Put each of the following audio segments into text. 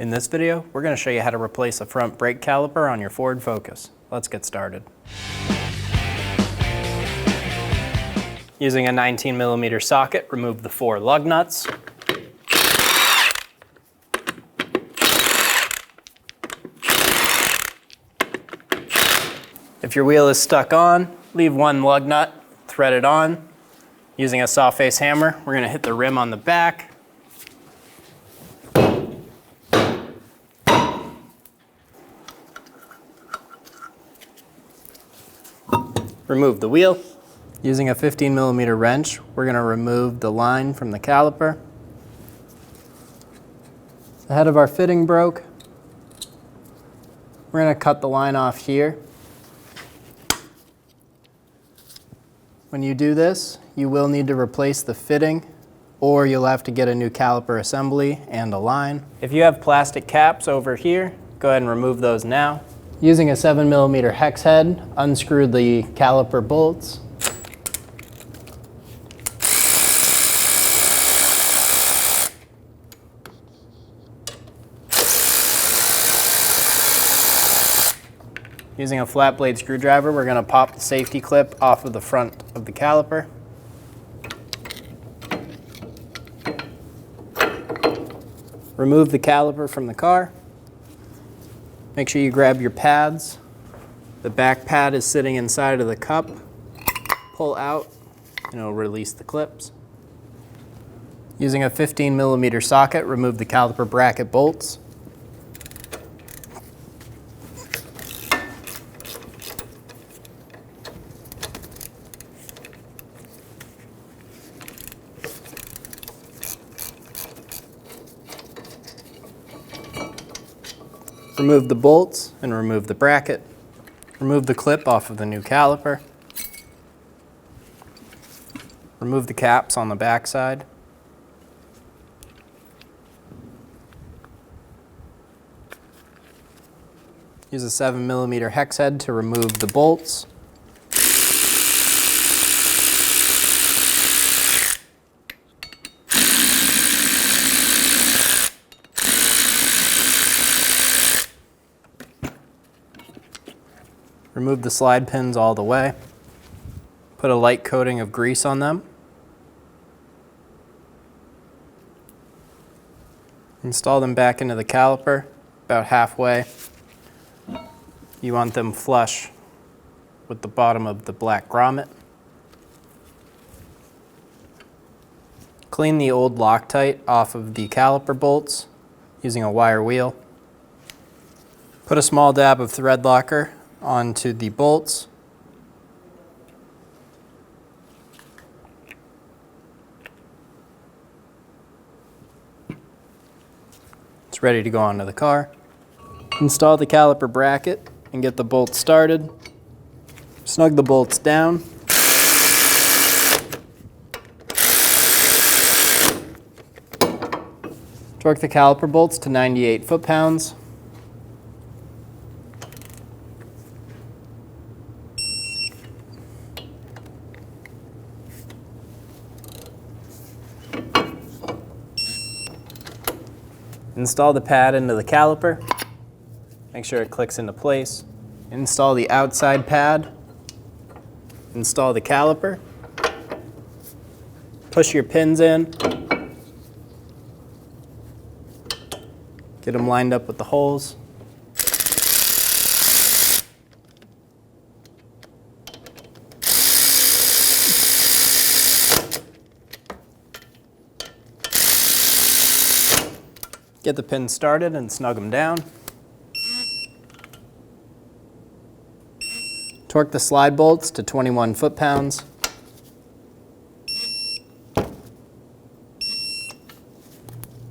In this video, we're going to show you how to replace a front brake caliper on your Ford Focus. Let's get started. Using a 19mm socket, remove the 4 lug nuts. If your wheel is stuck on, leave 1 lug nut, thread it on. Using a saw face hammer, we're going to hit the rim on the back. Remove the wheel. Using a 15mm wrench, we're going to remove the line from the caliper. The head of our fitting broke. We're going to cut the line off here. When you do this, you will need to replace the fitting, or you'll have to get a new caliper assembly and a line. If you have plastic caps over here, go ahead and remove those now. Using a 7mm hex head, unscrew the caliper bolts. Using a flat blade screwdriver, we're going to pop the safety clip off of the front of the caliper. Remove the caliper from the car. Make sure you grab your pads. The back pad is sitting inside of the cup. Pull out and it'll release the clips. Using a 15mm socket, remove the caliper bracket bolts. Remove the bolts and remove the bracket. Remove the clip off of the new caliper. Remove the caps on the back side. Use a 7mm hex head to remove the bolts. Remove the slide pins all the way. Put a light coating of grease on them. Install them back into the caliper about halfway. You want them flush with the bottom of the black grommet. Clean the old Loctite off of the caliper bolts using a wire wheel. Put a small dab of thread locker onto the bolts. It's ready to go onto the car. Install the caliper bracket and get the bolts started. Snug the bolts down. Torque the caliper bolts to 98 foot-pounds. Install the pad into the caliper. Make sure it clicks into place. Install the outside pad. Install the caliper. Push your pins in. Get them lined up with the holes. Get the pins started and snug them down. Torque the slide bolts to 21 foot-pounds.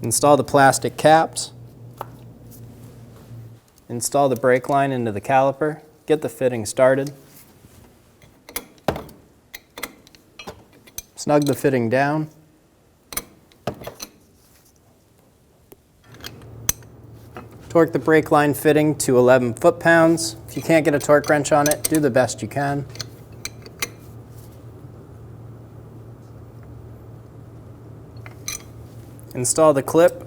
Install the plastic caps. Install the brake line into the caliper. Get the fitting started. Snug the fitting down. Torque the brake line fitting to 11 foot-pounds. If you can't get a torque wrench on it, do the best you can. Install the clip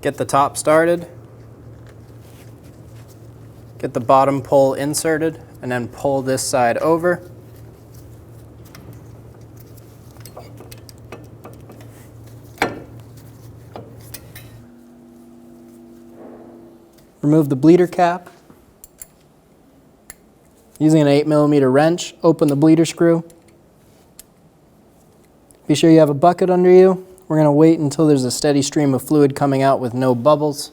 Get the top started. Get the bottom pole inserted and then pull this side over. Remove the bleeder cap. Using an 8mm wrench, open the bleeder screw. Be sure you have a bucket under you. We're going to wait until there's a steady stream of fluid coming out with no bubbles.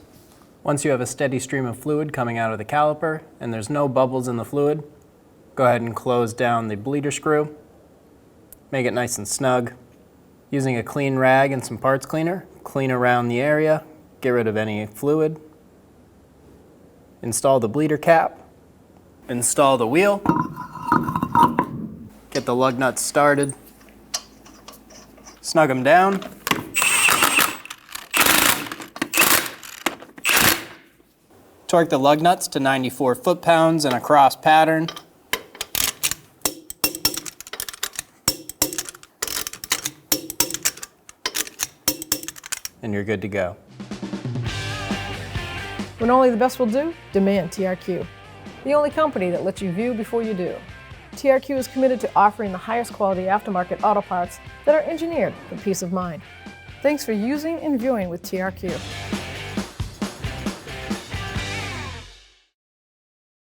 Once you have a steady stream of fluid coming out of the caliper and there's no bubbles in the fluid, go ahead and close down the bleeder screw. Make it nice and snug. Using a clean rag and some parts cleaner, clean around the area, get rid of any fluid. Install the bleeder cap. Install the wheel. Get the lug nuts started. Snug them down. Torque the lug nuts to 94 foot-pounds in a cross pattern. And you're good to go. When only the best will do, demand TRQ. The only company that lets you view before you do. TRQ is committed to offering the highest quality aftermarket auto parts that are engineered for peace of mind. Thanks for using and viewing with TRQ.